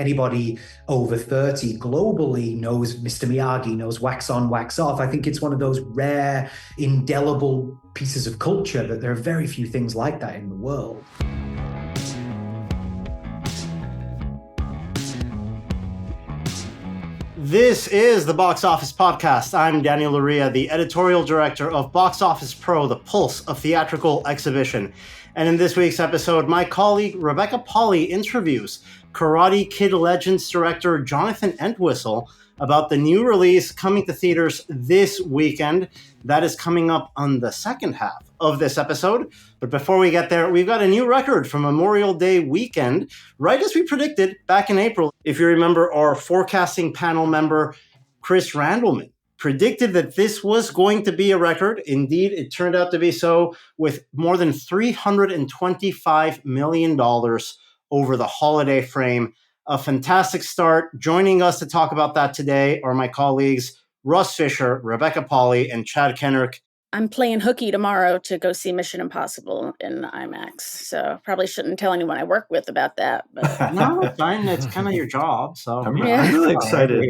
anybody over 30 globally knows Mr. Miyagi, knows wax on, wax off. I think it's one of those rare, indelible pieces of culture that there are very few things like that in the world. This is the Box Office Podcast. I'm Daniel Loria, the editorial director of Box Office Pro, the pulse of theatrical exhibition. And in this week's episode, my colleague Rebecca Pahle interviews Karate Kid Legends director Jonathan Entwistle about the new release coming to theaters this weekend. That is coming up on the second half of this episode. But before we get there, we've got a new record for Memorial Day weekend, right as we predicted back in April. If you remember, our forecasting panel member, Chris Randleman, predicted that this was going to be a record. Indeed, it turned out to be so, with more than $325 million over the holiday frame. A fantastic start. Joining us to talk about that today are my colleagues, Russ Fischer, Rebecca Pahle, and Chad Kennerk. I'm playing hooky tomorrow to go see Mission Impossible in IMAX, so probably shouldn't tell anyone I work with about that. But No, it's fine. It's kind of your job. So I'm really excited.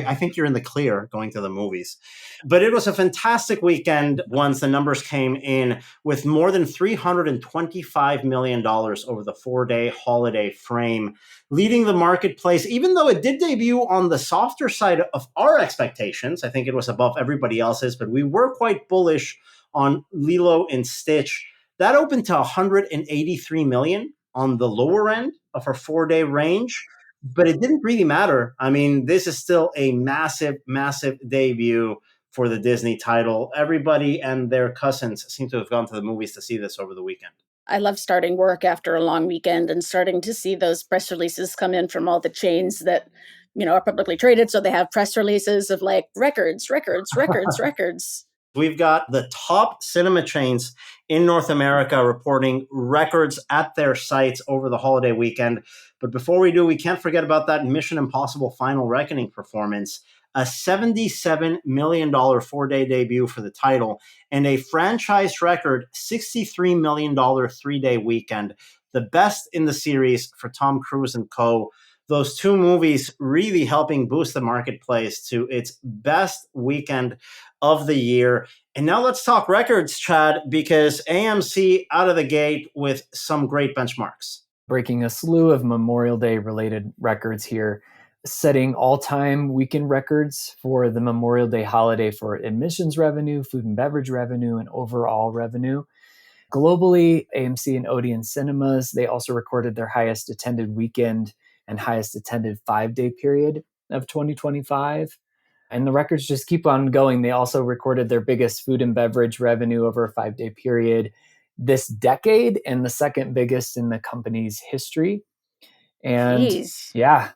I think you're in the clear going to the movies. But it was a fantastic weekend once the numbers came in, with more than $325 million over the 4-day holiday frame, leading the marketplace, even though it did debut on the softer side of our expectations. I think it was above everybody else's, but we were quite bullish on Lilo and Stitch. That opened to $183 million on the lower end of our 4-day range, but it didn't really matter. I mean, this is still a massive, massive debut for the Disney title. Everybody and their cousins seem to have gone to the movies to see this over the weekend. I love starting work after a long weekend and starting to see those press releases come in from all the chains that, are publicly traded. So they have press releases of like records. We've got the top cinema chains in North America reporting records at their sites over the holiday weekend. But before we do, we can't forget about that Mission Impossible Final Reckoning performance, a $77 million 4-day debut for the title, and a franchise record $63 million 3-day weekend, the best in the series for Tom Cruise and co. Those two movies really helping boost the marketplace to its best weekend of the year. And now let's talk records, Chad, because AMC out of the gate with some great benchmarks. Breaking a slew of Memorial Day related records here, setting all-time weekend records for the Memorial Day holiday for admissions revenue, food and beverage revenue, and overall revenue. Globally, AMC and Odeon Cinemas, they also recorded their highest attended weekend and highest attended 5-day period of 2025. And the records just keep on going. They also recorded their biggest food and beverage revenue over a 5-day period this decade, and the second biggest in the company's history. And Jeez. Yeah.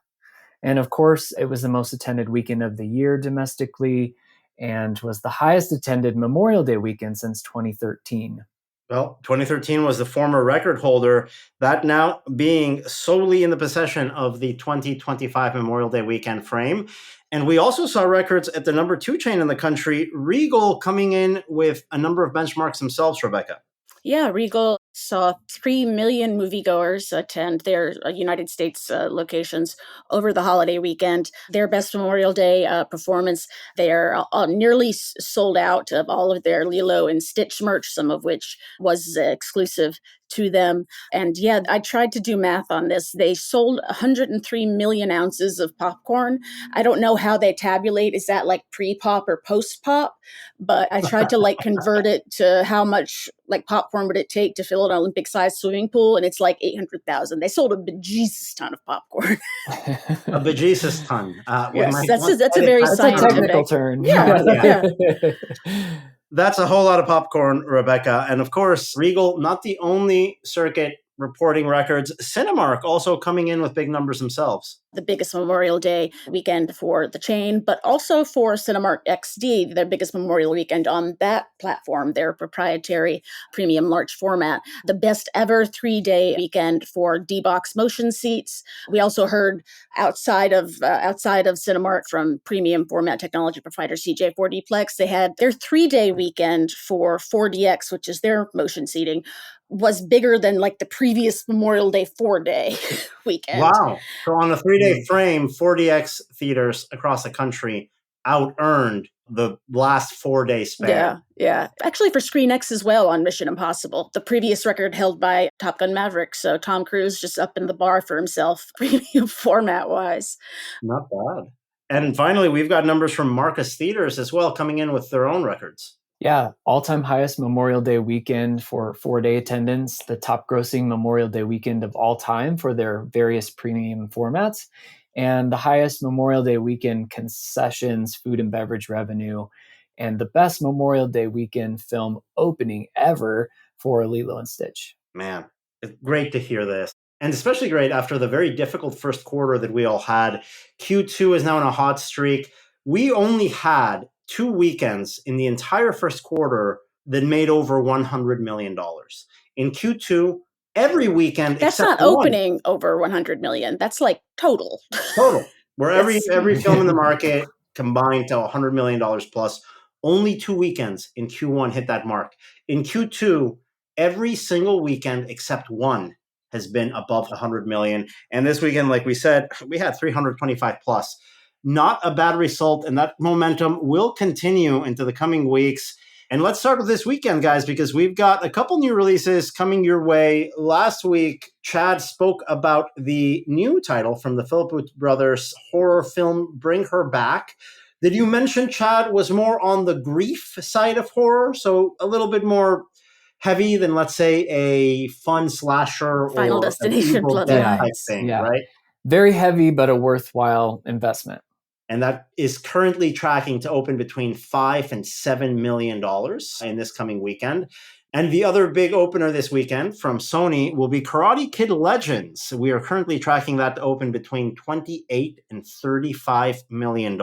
And of course, it was the most attended weekend of the year domestically and was the highest attended Memorial Day weekend since 2013. Well, 2013 was the former record holder, that now being solely in the possession of the 2025 Memorial Day weekend frame. And we also saw records at the number 2 chain in the country, Regal, coming in with a number of benchmarks themselves, Rebecca. Yeah, Regal saw 3 million moviegoers attend their United States locations over the holiday weekend. Their best Memorial Day performance, they're nearly sold out of all of their Lilo and Stitch merch, some of which was exclusive to them. And yeah, I tried to do math on this. They sold 103 million ounces of popcorn. I don't know how they tabulate. Is that like pre-pop or post-pop? But I tried to convert it to how much popcorn would it take to fill an Olympic-sized swimming pool, and it's like 800,000. They sold a bejesus ton of popcorn. A bejesus ton. Yes, that's a very scientific technical term. Yeah. That's a whole lot of popcorn, Rebecca. And of course, Regal, not the only circuit reporting records. Cinemark also coming in with big numbers themselves. The biggest Memorial Day weekend for the chain, but also for Cinemark XD, their biggest Memorial weekend on that platform, their proprietary premium large format. The best ever 3-day weekend for D-Box motion seats. We also heard outside of Cinemark from premium format technology provider CJ4Dplex, they had their 3-day weekend for 4DX, which is their motion seating, was bigger than like the previous Memorial Day 4-day weekend. Wow. So on a 3-day frame, 4DX theaters across the country out-earned the last 4-day span. Yeah. Actually, for Screen X as well on Mission Impossible, the previous record held by Top Gun Maverick. So Tom Cruise just up in the bar for himself, premium format-wise. Not bad. And finally, we've got numbers from Marcus Theaters as well coming in with their own records. Yeah, all-time highest Memorial Day weekend for 4-day attendance, the top grossing Memorial Day weekend of all time for their various premium formats, and the highest Memorial Day weekend concessions, food and beverage revenue, and the best Memorial Day weekend film opening ever for Lilo and Stitch. Man, it's great to hear this. And especially great after the very difficult first quarter that we all had. Q2 is now in a hot streak. We only had 2 weekends in the entire first quarter that made over $100 million. In Q2, every weekend that's except not opening over 100 million. That's like total. Where every film in the market combined to $100 million plus. Only 2 weekends in Q1 hit that mark. In Q2, every single weekend except one has been above 100 million. And this weekend, like we said, we had 325 plus. Not a bad result, and that momentum will continue into the coming weeks. And let's start with this weekend, guys, because we've got a couple new releases coming your way. Last week, Chad spoke about the new title from the Philippou brothers horror film, Bring Her Back. Did you mention, Chad, was more on the grief side of horror? So a little bit more heavy than, let's say, a fun slasher Final or Destination type thing, right? Very heavy, but a worthwhile investment. And that is currently tracking to open between $5 and $7 million in this coming weekend. And the other big opener this weekend from Sony will be Karate Kid Legends. We are currently tracking that to open between $28 and $35 million.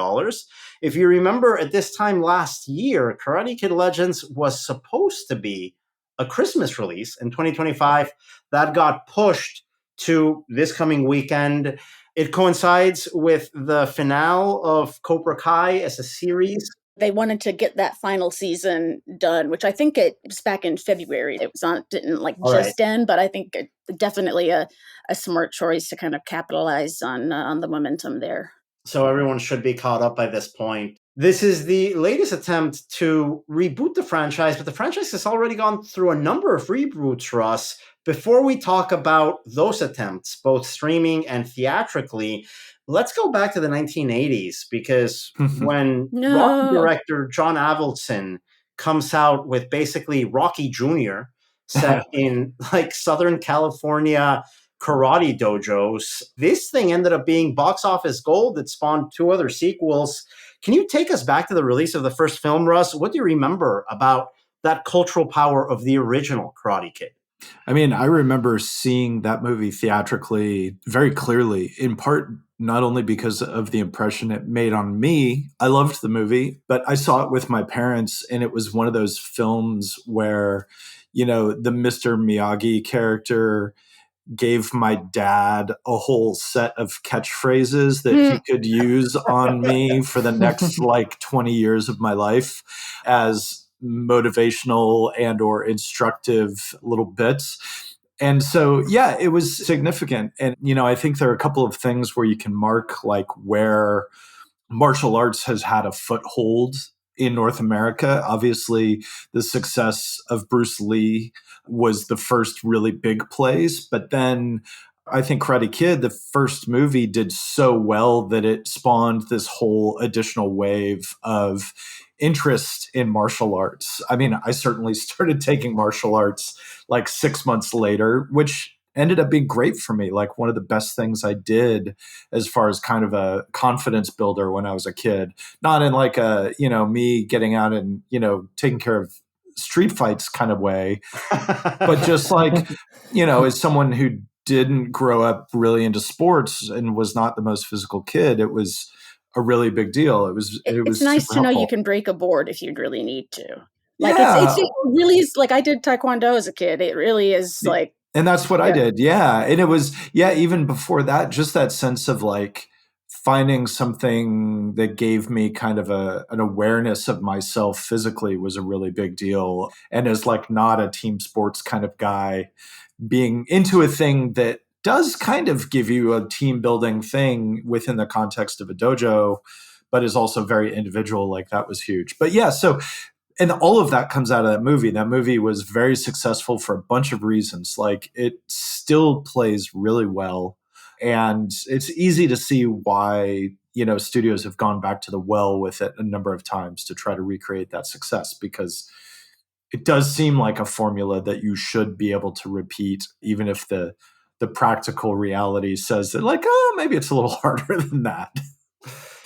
If you remember, at this time last year, Karate Kid Legends was supposed to be a Christmas release in 2025. That got pushed to this coming weekend. It coincides with the finale of Cobra Kai as a series. They wanted to get that final season done, which I think it was back in February. It was didn't just end, but I think it definitely a smart choice to kind of capitalize on the momentum there. So everyone should be caught up by this point. This is the latest attempt to reboot the franchise, but the franchise has already gone through a number of reboots, Russ. Before we talk about those attempts, both streaming and theatrically, let's go back to the 1980s, because when Rocky director John Avildsen comes out with basically Rocky Jr. set in like Southern California karate dojos, this thing ended up being box office gold that spawned 2 other sequels. Can you take us back to the release of the first film, Russ? What do you remember about that cultural power of the original Karate Kid? I mean, I remember seeing that movie theatrically very clearly, in part not only because of the impression it made on me. I loved the movie, but I saw it with my parents, and it was one of those films where, you know, the Mr. Miyagi character gave my dad a whole set of catchphrases that he could use on me for the next like 20 years of my life as motivational and or instructive little bits. And so, yeah, it was significant. And, you know, I think there are a couple of things where you can mark like where martial arts has had a foothold in North America. Obviously, the success of Bruce Lee was the first really big place. But then I think Karate Kid, the first movie, did so well that it spawned this whole additional wave of interest in martial arts. I mean, I certainly started taking martial arts like 6 months later, which ended up being great for me. Like one of the best things I did as far as kind of a confidence builder when I was a kid, not in like a, you know, me getting out and, you know, taking care of street fights kind of way, but just like, you know, as someone who didn't grow up really into sports and was not the most physical kid, it was a really big deal. It was nice to know you can break a board if you'd really need to. Like it really is like I did Taekwondo as a kid. It really is like, and that's what I did. Yeah. And it was, even before that, just that sense of like finding something that gave me kind of an awareness of myself physically was a really big deal. And as like not a team sports kind of guy, being into a thing that does kind of give you a team building thing within the context of a dojo, but is also very individual, like that was huge. But yeah, so, and all of that comes out of that movie. That movie was very successful for a bunch of reasons. Like it still plays really well. And it's easy to see why, studios have gone back to the well with it a number of times to try to recreate that success, because it does seem like a formula that you should be able to repeat, even if the practical reality says that, like, oh, maybe it's a little harder than that.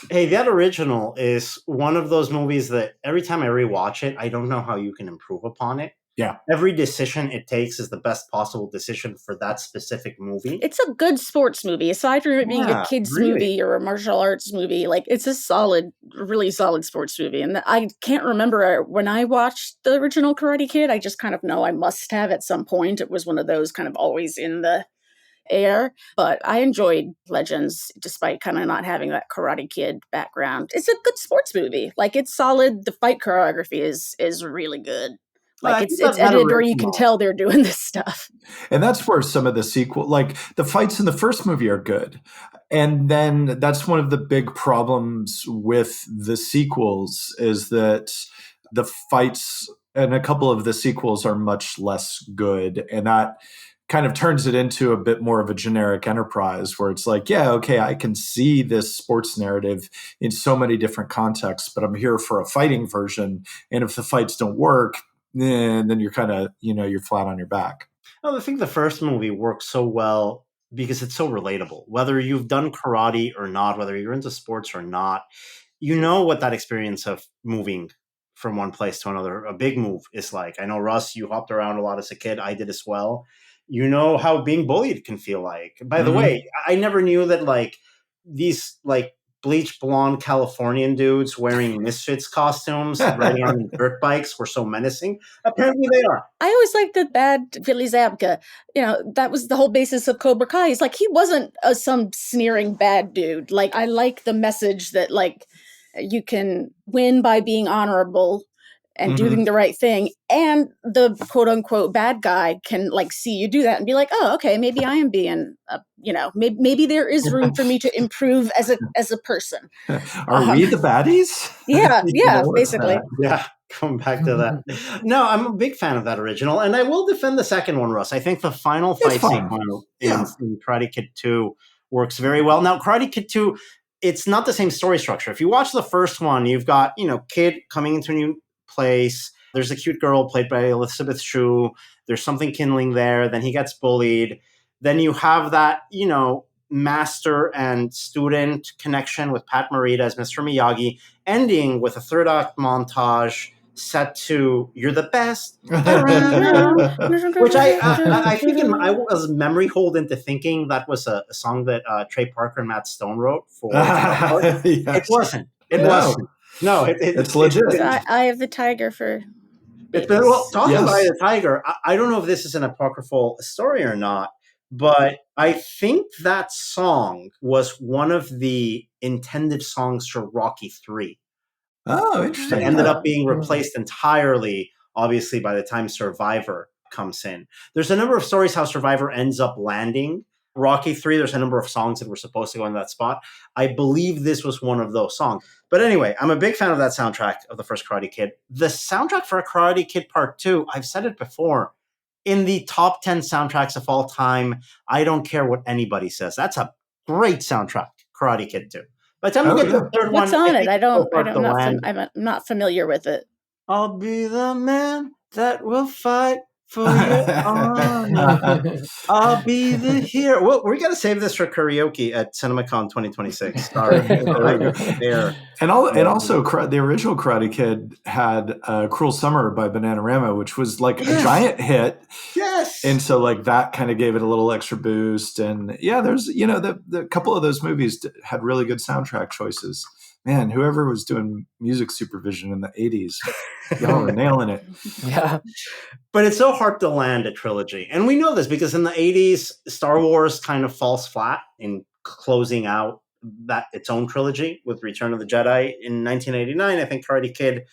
Hey, that original is one of those movies that every time I rewatch it, I don't know how you can improve upon it. Yeah. Every decision it takes is the best possible decision for that specific movie. It's a good sports movie. Aside from it being a kid's movie or a martial arts movie, like it's a solid, really solid sports movie. And I can't remember when I watched the original Karate Kid, I just kind of know I must have at some point. It was one of those kind of always in the air, but I enjoyed Legends despite kind of not having that Karate Kid background. It's a good sports movie. Like it's solid. The fight choreography is really good. Like it's edited where you can tell they're doing this stuff. And that's where some of the sequel, like the fights in the first movie are good. And then that's one of the big problems with the sequels is that the fights and a couple of the sequels are much less good. And that kind of turns it into a bit more of a generic enterprise where it's like, yeah, okay, I can see this sports narrative in so many different contexts, but I'm here for a fighting version. And if the fights don't work, then you're kind of, you're flat on your back. Well, I think the first movie works so well because it's so relatable. Whether you've done karate or not, whether you're into sports or not, you know what that experience of moving from one place to another, a big move, is like. I know, Russ, you hopped around a lot as a kid. I did as well. You know how being bullied can feel like. By the way, I never knew that like these like bleach blonde Californian dudes wearing Misfits costumes, riding on dirt bikes were so menacing. Apparently they are. I always liked the bad Billy Zabka. That was the whole basis of Cobra Kai. It's like he wasn't some sneering bad dude. Like I like the message that like you can win by being honorable and doing the right thing, and the quote unquote bad guy can like see you do that and be like, oh, okay, maybe I am being, maybe there is room for me to improve as a person. Are we the baddies? Yeah, basically. Yeah, coming back to that. No, I'm a big fan of that original, and I will defend the second one, Russ. I think the final fight sequence in Karate Kid 2 works very well. Now, Karate Kid 2, it's not the same story structure. If you watch the first one, you've got, kid coming into a new place. There's a cute girl played by Elizabeth Shue. There's something kindling there. Then he gets bullied. Then you have that, master and student connection with Pat Morita as Mr. Miyagi, ending with a third act montage set to "You're the Best," which I think I was memory hold into thinking that was a song that Trey Parker and Matt Stone wrote for. Yes. It wasn't. It wasn't. No, it's legit. Eye of the Tiger for. Talking about Eye of the Tiger, I don't know if this is an apocryphal story or not, but I think that song was one of the intended songs for Rocky 3. Oh, interesting. It ended up being replaced entirely, obviously, by the time Survivor comes in. There's a number of stories how Survivor ends up landing Rocky 3. There's a number of songs that were supposed to go in that spot. I believe this was one of those songs. But anyway, I'm a big fan of that soundtrack of the first Karate Kid. The soundtrack for Karate Kid Part 2, I've said it before, in the top 10 soundtracks of all time, I don't care what anybody says. That's a great soundtrack, Karate Kid 2. By the time we get to the third What's one, on it? I'm not familiar with it. I'll be the man that will fight for your honor. I'll be the hero. Well, we got to save this for karaoke at CinemaCon 2026. Sorry. And also, the original Karate Kid had "Cruel Summer" by Bananarama, which was like a giant hit. Yes. And so, like that kind of gave it a little extra boost. And yeah, there's the couple of those movies had really good soundtrack choices. Man, whoever was doing music supervision in the 80s, y'all were nailing it. Yeah. But it's so hard to land a trilogy. And we know this because in the 80s, Star Wars kind of falls flat in closing out that its own trilogy with Return of the Jedi in 1989. I think Karate Kid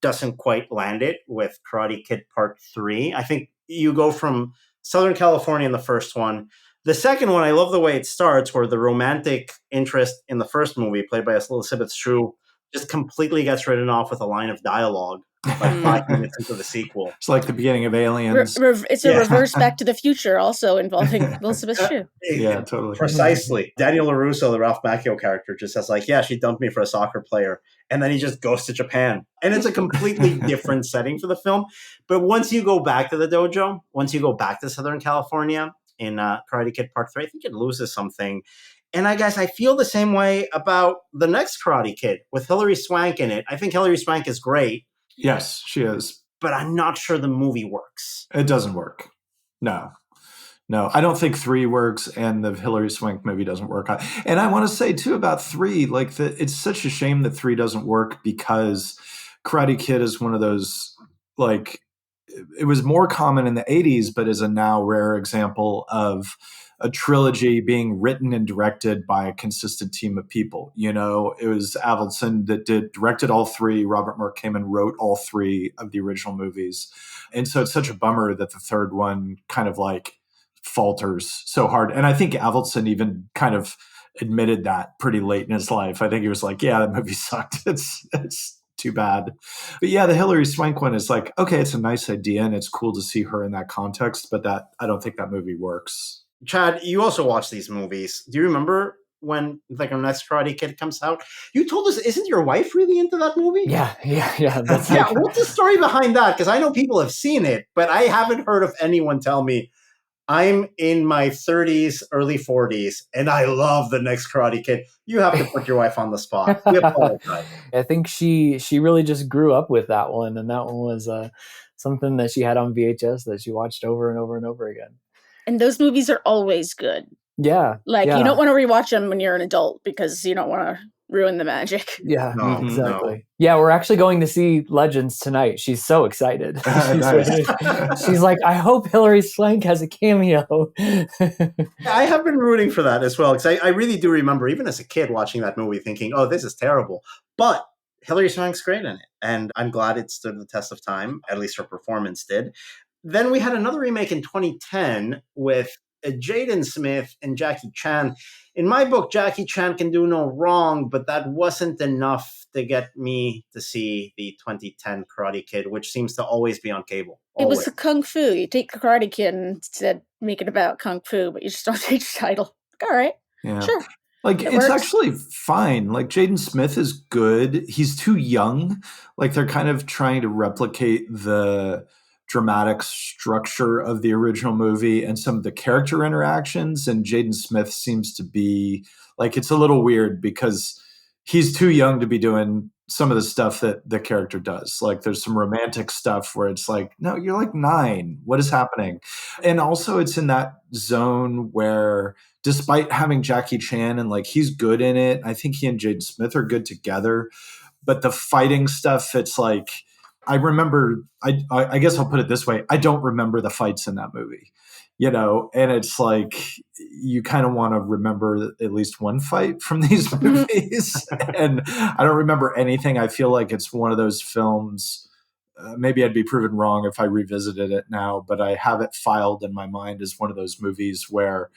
doesn't quite land it with Karate Kid Part 3. I think you go from Southern California in the first one. The second one, I love the way it starts, where the romantic interest in the first movie, played by Elizabeth Shue, just completely gets written off with a line of dialogue like 5 minutes into the sequel. It's like the beginning of Aliens. It's a reverse Back to the Future, also involving Elizabeth Shue. Yeah, totally. Precisely. Daniel LaRusso, the Ralph Macchio character, just says like, yeah, she dumped me for a soccer player. And then he just goes to Japan. And it's a completely different setting for the film. But once you go back to the dojo, once you go back to Southern California in Karate Kid Part 3, I think it loses something. And I guess I feel the same way about the next Karate Kid with Hilary Swank in it. I think Hilary Swank is great. Yes, she is. But I'm not sure the movie works. It doesn't work. No, I don't think 3 works, and the Hilary Swank movie doesn't work. And I want to say too about 3, like it's such a shame that 3 doesn't work, because Karate Kid is one of those, like, it was more common in the 80s, but is a now rare example of a trilogy being written and directed by a consistent team of people. You know, it was Avildsen that directed all 3. Robert Mark-Kamen wrote all 3 of the original movies. And so it's such a bummer that the third one kind of like falters so hard. And I think Avildsen even kind of admitted that pretty late in his life. I think he was like, yeah, that movie sucked. It's too bad. But yeah, the Hilary Swank one is like, okay, it's a nice idea and it's cool to see her in that context, but I don't think that movie works. Chad, you also watch these movies. Do you remember when like our next Karate Kid comes out? You told us, isn't your wife really into that movie? Yeah. That's What's the story behind that? Because I know people have seen it, but I haven't heard of anyone tell me, I'm in my 30s, early 40s, and I love the next Karate Kid. You have to put your wife on the spot. We apologize. I think she really just grew up with that one, and that one was something that she had on VHS that she watched over and over and over again. And those movies are always good. Yeah. You don't want to rewatch them when you're an adult because you don't want to ruin the magic. Yeah, No, exactly. no. Yeah, we're actually going to see Legends tonight. She's so excited. She's like, I hope Hilary Swank has a cameo. I have been rooting for that as well, because I really do remember, even as a kid, watching that movie thinking, oh, this is terrible. But Hilary Swank's great in it, and I'm glad it stood the test of time. At least her performance did. Then we had another remake in 2010 with Jaden Smith and Jackie Chan. In my book, Jackie Chan can do no wrong, but that wasn't enough to get me to see the 2010 Karate Kid, which seems to always be on cable. It was a Kung Fu. You take the Karate Kid and instead make it about Kung Fu, but you just don't change the title. All right. Yeah. Sure. Like, it's actually fine. Like, Jaden Smith is good. He's too young. Like, they're kind of trying to replicate the dramatic structure of the original movie and some of the character interactions. And Jaden Smith seems to be like, it's a little weird because he's too young to be doing some of the stuff that the character does. Like, there's some romantic stuff where it's like, no, you're like 9. What is happening? And also it's in that zone where, despite having Jackie Chan and like, he's good in it, I think he and Jaden Smith are good together, but the fighting stuff, it's like, I remember, I guess I'll put it this way. I don't remember the fights in that movie, you know, and it's like, you kind of want to remember at least one fight from these movies. And I don't remember anything. I feel like it's one of those films, maybe I'd be proven wrong if I revisited it now, but I have it filed in my mind as one of those movies where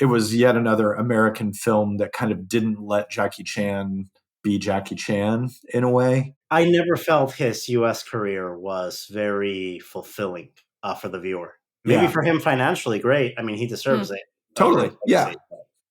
it was yet another American film that kind of didn't let Jackie Chan be Jackie Chan in a way. I never felt his U.S. career was very fulfilling for the viewer. Maybe for him financially, great. I mean, he deserves it. Totally. Yeah.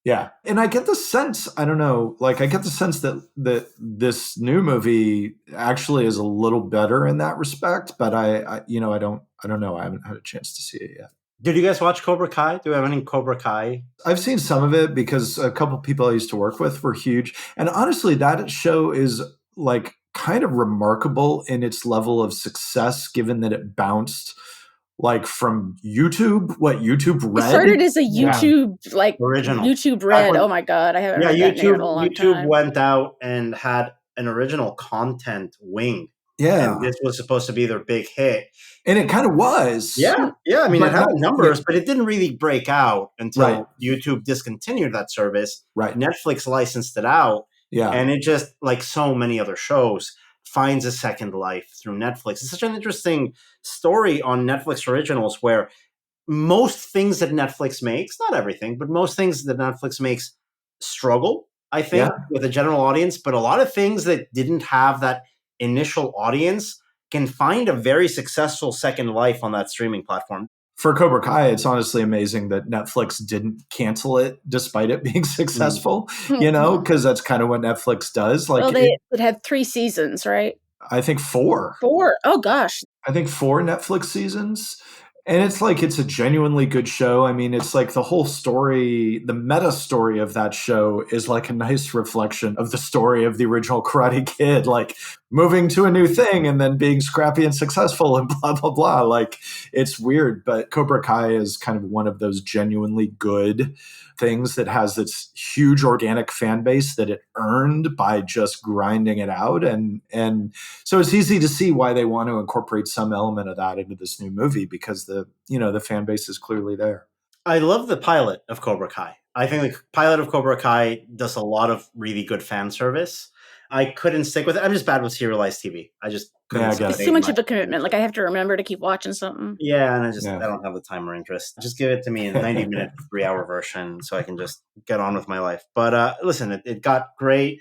Yeah. And I get the sense, I don't know, like I get the sense that this new movie actually is a little better in that respect, but I don't know. I haven't had a chance to see it yet. Did you guys watch Cobra Kai? Do we have any Cobra Kai? I've seen some of it because a couple people I used to work with were huge. And honestly, that show is like kind of remarkable in its level of success, given that it bounced like from YouTube, YouTube Red. It started as a YouTube original. YouTube Red. Oh my God, I haven't heard that name in a long time. YouTube went out and had an original content wing Yeah. And this was supposed to be their big hit. And it kind of was. Yeah. I mean, But it had not- the numbers, but it didn't really break out until Right. YouTube discontinued that service. Right. Netflix licensed it out. Yeah. And it just, like so many other shows, finds a second life through Netflix. It's such an interesting story on Netflix originals where most things that Netflix makes, not everything, but most things that Netflix makes struggle, I think, with a general audience. But a lot of things that didn't have that initial audience can find a very successful second life on that streaming platform. For Cobra Kai, it's honestly amazing that Netflix didn't cancel it despite it being successful, because that's kind of what Netflix does. Like, well, it had 3 seasons, right? I think 4. 4. Oh, gosh. I think 4 Netflix seasons. And it's like, it's a genuinely good show. I mean, it's like the whole story, the meta story of that show is like a nice reflection of the story of the original Karate Kid, like moving to a new thing and then being scrappy and successful and blah, blah, blah. Like, it's weird, but Cobra Kai is kind of one of those genuinely good things that has this huge organic fan base that it earned by just grinding it out. And so it's easy to see why they want to incorporate some element of that into this new movie, because the fan base is clearly there. I love the pilot of Cobra Kai. I think the pilot of Cobra Kai does a lot of really good fan service. I couldn't stick with it. I'm just bad with serialized TV. I just couldn't. It's too much of a commitment. Like, I have to remember to keep watching something. Yeah, and I don't have the time or interest. Just give it to me in a 90-minute, 3-hour version so I can just get on with my life. But listen, it got great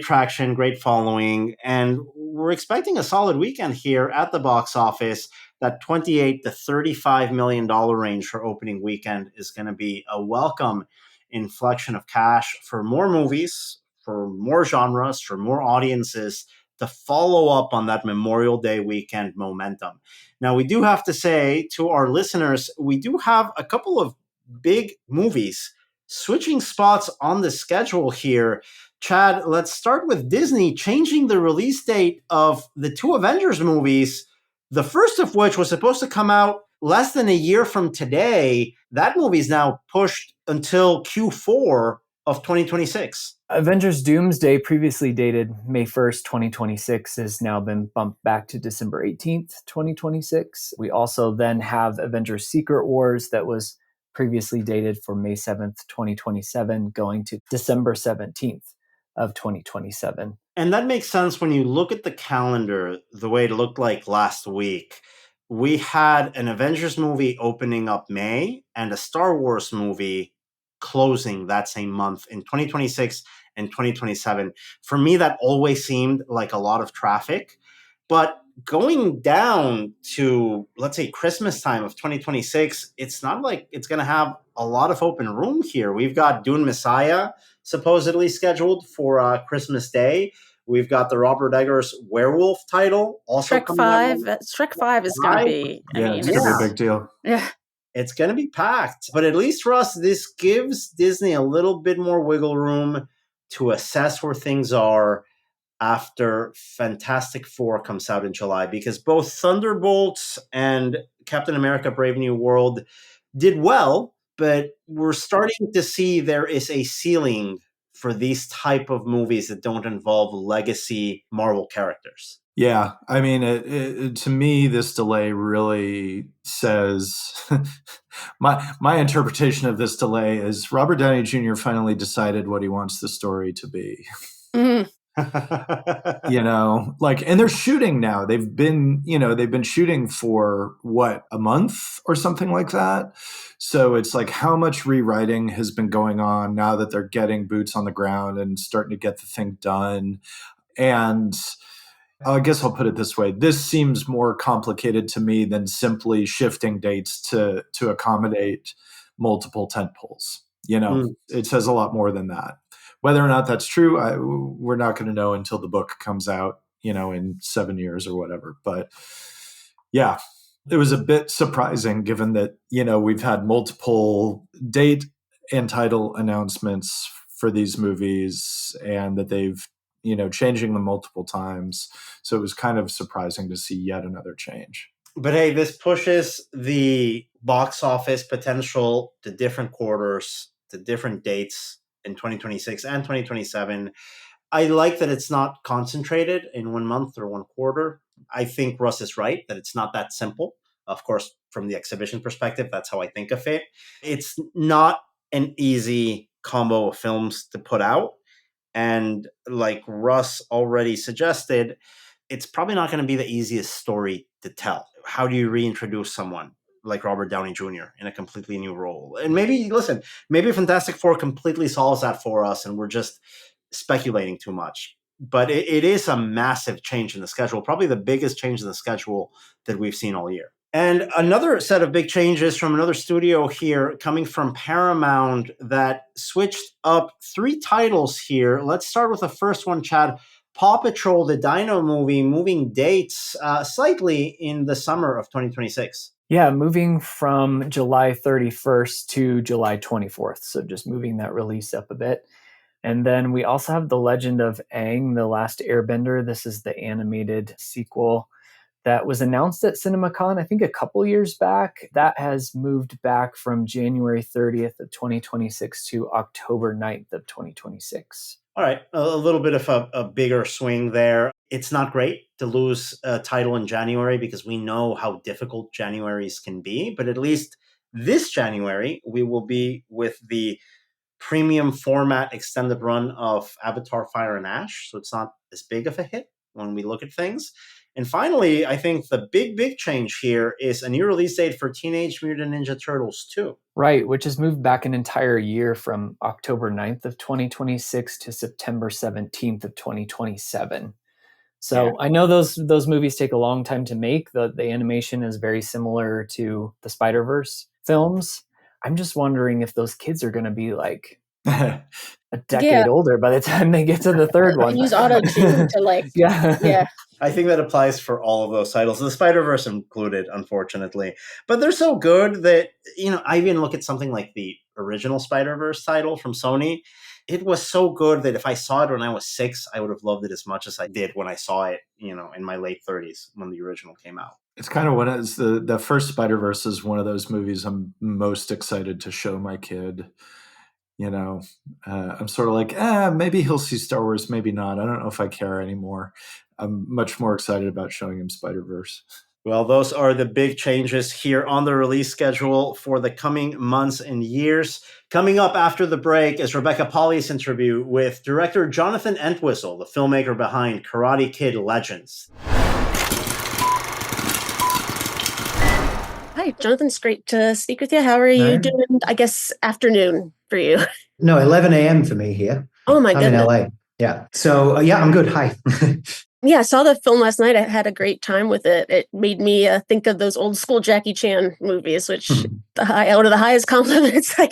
traction, great following, and we're expecting a solid weekend here at the box office. That $28 to $35 million range for opening weekend is going to be a welcome inflection of cash for more movies, for more genres, for more audiences to follow up on that Memorial Day weekend momentum. Now, we do have to say to our listeners, we do have a couple of big movies switching spots on the schedule here. Chad, let's start with Disney changing the release date of the 2 Avengers movies, the first of which was supposed to come out less than a year from today. That movie is now pushed until Q4 of 2026. Avengers Doomsday, previously dated May 1st, 2026, has now been bumped back to December 18th, 2026. We also then have Avengers Secret Wars that was previously dated for May 7th, 2027, going to December 17th of 2027. And that makes sense when you look at the calendar, the way it looked like last week. We had an Avengers movie opening up May and a Star Wars movie closing that same month in 2026 and 2027. For me, that always seemed like a lot of traffic. But going down to, let's say, Christmas time of 2026, it's not like it's going to have a lot of open room here. We've got Dune Messiah supposedly scheduled for Christmas Day. We've got the Robert Eggers Werewolf title also Shrek 5. Shrek 5 is going to be, it's going to be a big deal. Yeah. It's going to be packed. But at least, Russ, this gives Disney a little bit more wiggle room to assess where things are after Fantastic Four comes out in July, because both Thunderbolts and Captain America Brave New World did well, but we're starting to see there is a ceiling for these type of movies that don't involve legacy Marvel characters. Yeah, I mean, to me, this delay really says my interpretation of this delay is Robert Downey Jr. finally decided what he wants the story to be. Mm-hmm. And they're shooting now. They've been shooting for a month or something like that. So it's like, how much rewriting has been going on now that they're getting boots on the ground and starting to get the thing done. And I guess I'll put it this way. This seems more complicated to me than simply shifting dates to accommodate multiple tentpoles. It says a lot more than that. Whether or not that's true, we're not going to know until the book comes out, in 7 years or whatever. But yeah, it was a bit surprising given that, we've had multiple date and title announcements for these movies and that they've, changing them multiple times. So it was kind of surprising to see yet another change. But hey, this pushes the box office potential to different quarters, to different dates in 2026 and 2027. I like that it's not concentrated in 1 month or 1 quarter. I think Russ is right that it's not that simple. Of course, from the exhibition perspective, that's how I think of it. It's not an easy combo of films to put out. And like Russ already suggested, it's probably not going to be the easiest story to tell. How do you reintroduce someone like Robert Downey Jr. in a completely new role? And maybe Fantastic Four completely solves that for us and we're just speculating too much. But it is a massive change in the schedule, probably the biggest change in the schedule that we've seen all year. And another set of big changes from another studio here coming from Paramount that switched up 3 titles here. Let's start with the first one, Chad. Paw Patrol, the Dino movie, moving dates slightly in the summer of 2026. Yeah, moving from July 31st to July 24th. So just moving that release up a bit. And then we also have The Legend of Aang, The Last Airbender. This is the animated sequel that was announced at CinemaCon, I think a couple years back. That has moved back from January 30th of 2026 to October 9th of 2026. All right, a little bit of a bigger swing there. It's not great to lose a title in January because we know how difficult Januaries can be. But at least this January, we will be with the premium format extended run of Avatar Fire and Ash. So it's not as big of a hit when we look at things. And finally, I think the big change here is a new release date for Teenage Mutant Ninja Turtles 2. Right, which has moved back an entire year from October 9th of 2026 to September 17th of 2027. So yeah. I know those movies take a long time to make. The animation is very similar to the Spider-Verse films. I'm just wondering if those kids are going to be like a decade older by the time they get to the third one. Use auto-tune to yeah. I think that applies for all of those titles, the Spider-Verse included, unfortunately. But they're so good that, I even look at something like the original Spider-Verse title from Sony. It was so good that if I saw it when I was 6, I would have loved it as much as I did when I saw it, in my late 30s when the original came out. It's kind of the first Spider-Verse is one of those movies I'm most excited to show my kid. I'm sort of like, maybe he'll see Star Wars, maybe not. I don't know if I care anymore. I'm much more excited about showing him Spider-Verse. Well, those are the big changes here on the release schedule for the coming months and years. Coming up after the break is Rebecca Pahle's interview with director Jonathan Entwistle, the filmmaker behind Karate Kid Legends. Hi, Jonathan. It's great to speak with you. How are you doing? I guess afternoon for you. No, 11 a.m. for me here. Oh, my goodness. I'm in LA. Yeah. So, I'm good. Hi. Yeah, I saw the film last night. I had a great time with it. It made me think of those old school Jackie Chan movies, which one of the highest compliments I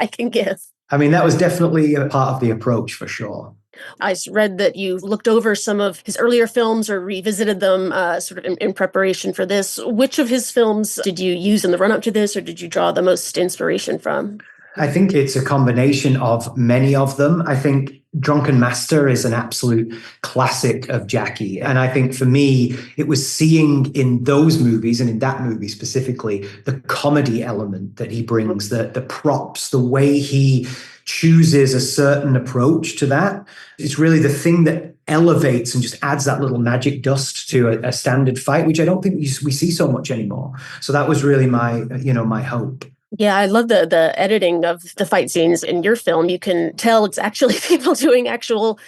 can give. I mean, that was definitely a part of the approach for sure. I read that you looked over some of his earlier films or revisited them sort of in preparation for this. Which of his films did you use in the run-up to this, or did you draw the most inspiration from? I think it's a combination of many of them. I think Drunken Master is an absolute classic of Jackie. And I think for me, it was seeing in those movies and in that movie specifically, the comedy element that he brings, the props, the way he chooses a certain approach to that. It's really the thing that elevates and just adds that little magic dust to a standard fight, which I don't think we see so much anymore. So that was really my hope. Yeah, I love the editing of the fight scenes in your film. You can tell it's actually people doing actual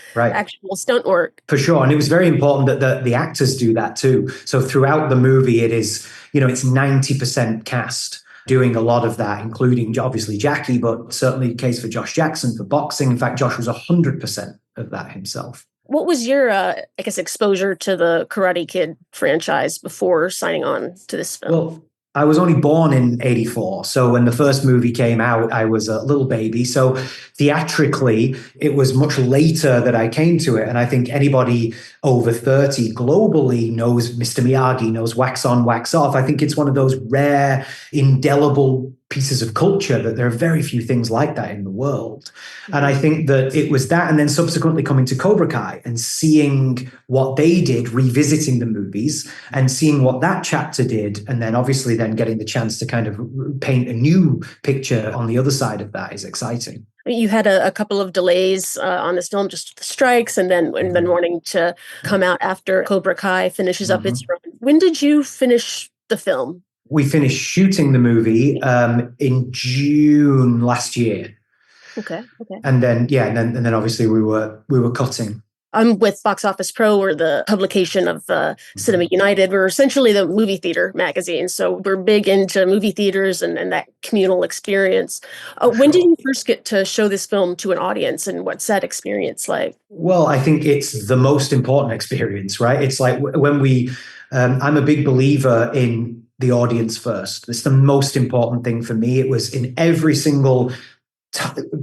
stunt work. For sure. And it was very important that the actors do that too. So throughout the movie, it is, it's 90% cast doing a lot of that, including obviously Jackie, but certainly the case for Josh Jackson for boxing. In fact, Josh was 100% of that himself. What was your, exposure to the Karate Kid franchise before signing on to this film? Well, I was only born in 84. So when the first movie came out, I was a little baby. So theatrically, it was much later that I came to it. And I think anybody over 30 globally knows Mr. Miyagi, knows wax on, wax off. I think it's one of those rare, indelible pieces of culture that there are very few things like that in the world. And I think that it was that, and then subsequently coming to Cobra Kai and seeing what they did, revisiting the movies and seeing what that chapter did, and then obviously then getting the chance to kind of paint a new picture on the other side of that is exciting. You had a couple of delays on this film, just the strikes, and then wanting to come out after Cobra Kai finishes up its run. When did you finish the film? We finished shooting the movie in June last year. Okay. And then obviously we were cutting. I'm with Box Office Pro. We're the publication of Cinema United. We're essentially the movie theater magazine. So we're big into movie theaters and that communal experience. When did you first get to show this film to an audience, and what's that experience like? Well, I think it's the most important experience, right? It's like when I'm a big believer in the audience first. It's the most important thing for me. It was in every single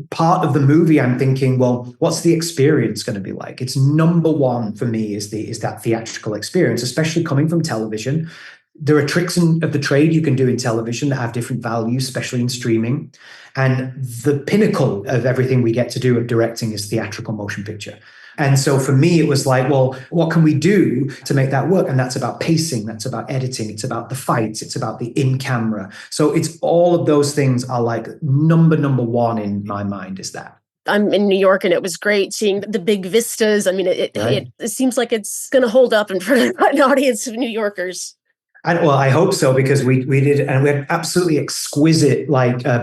part of the movie. I'm thinking, well, what's the experience going to be like? It's number one for me is that theatrical experience, especially coming from television. There are tricks of the trade you can do in television that have different values, especially in streaming. And the pinnacle of everything we get to do of directing is theatrical motion picture. And so for me, it was like, well, what can we do to make that work? And that's about pacing. That's about editing. It's about the fights. It's about the in-camera. So it's all of those things are like number one in my mind is that. I'm in New York, and it was great seeing the big vistas. I mean, it seems like it's going to hold up in front of an audience of New Yorkers. Well, I hope so, because we did, and we had absolutely exquisite,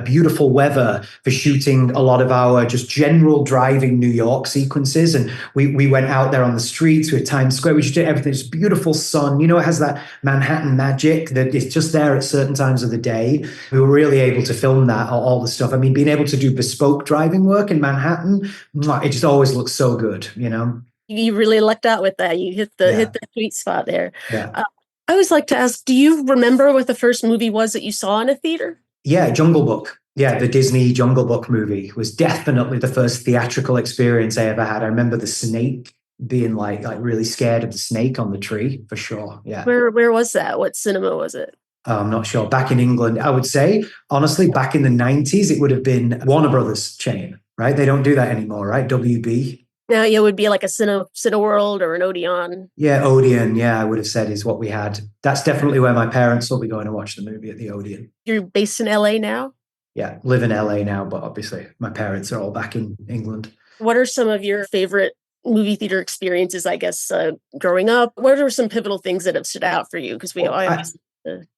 beautiful weather for shooting a lot of our just general driving New York sequences. And we went out there on the streets, we had Times Square, we just did everything. It's beautiful sun. You know, it has that Manhattan magic that is just there at certain times of the day. We were really able to film that, all the stuff. I mean, being able to do bespoke driving work in Manhattan, it just always looks so good, you know? You really lucked out with that. You hit the sweet spot there. Yeah. I always like to ask, do you remember what the first movie was that you saw in a theater? Yeah, Jungle Book. Yeah, the Disney Jungle Book movie was definitely the first theatrical experience I ever had. I remember the snake, being like really scared of the snake on the tree, for sure. Yeah. Where was that? What cinema was it? I'm not sure. Back in England, I would say, honestly, back in the 90s, it would have been Warner Brothers chain, right? They don't do that anymore, right? WB. Now, it would be like a Cineworld or an Odeon. Yeah, Odeon, I would have said is what we had. That's definitely where my parents will be going to watch the movie, at the Odeon. You're based in LA now? Yeah, live in LA now, but obviously my parents are all back in England. What are some of your favorite movie theater experiences, I guess, growing up? What are some pivotal things that have stood out for you? Because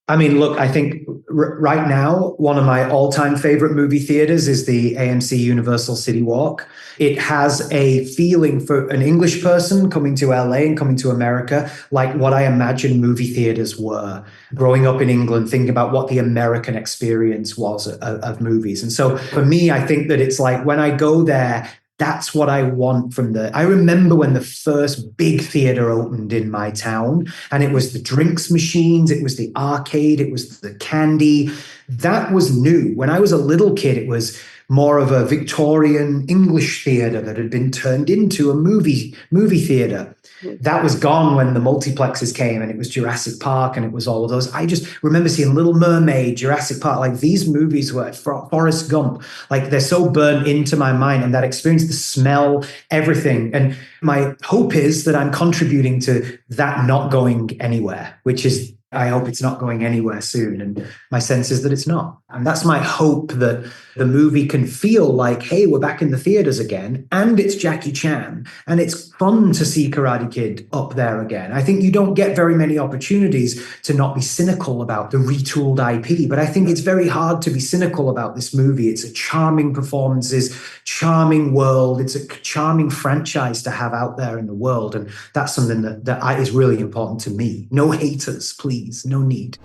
I mean, look, I think right now, one of my all-time favorite movie theaters is the AMC Universal City Walk. It has a feeling for an English person coming to LA and coming to America, like what I imagine movie theaters were growing up in England, thinking about what the American experience was of movies. And so for me, I think that it's like when I go there, that's what I want I remember when the first big theater opened in my town, and it was the drinks machines, it was the arcade, it was the candy. That was new. When I was a little kid, it was more of a Victorian English theater that had been turned into a movie theater. That was gone when the multiplexes came, and it was Jurassic Park, and it was all of those. I just remember seeing Little Mermaid, Jurassic Park, like these movies were Forrest Gump, like they're so burned into my mind, and that experience, the smell, everything. And my hope is that I'm contributing to that not going anywhere, which is, I hope it's not going anywhere soon. And my sense is that it's not. And that's my hope, that the movie can feel like, hey, we're back in the theaters again. And it's Jackie Chan. And it's fun to see Karate Kid up there again. I think you don't get very many opportunities to not be cynical about the retooled IP. But I think it's very hard to be cynical about this movie. It's a charming performances, charming world. It's a charming franchise to have out there in the world. And that's something that is really important to me. No haters, please. No need.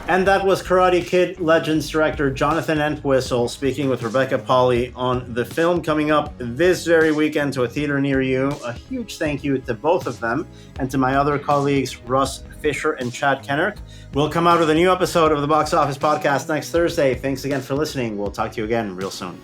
And that was Karate Kid Legends director Jonathan Entwistle speaking with Rebecca Pahle on the film coming up this very weekend to a theater near you. A huge thank you to both of them, and to my other colleagues, Russ Fischer and Chad Kennerk. We'll come out with a new episode of the Box Office Podcast next Thursday. Thanks again for listening. We'll talk to you again real soon.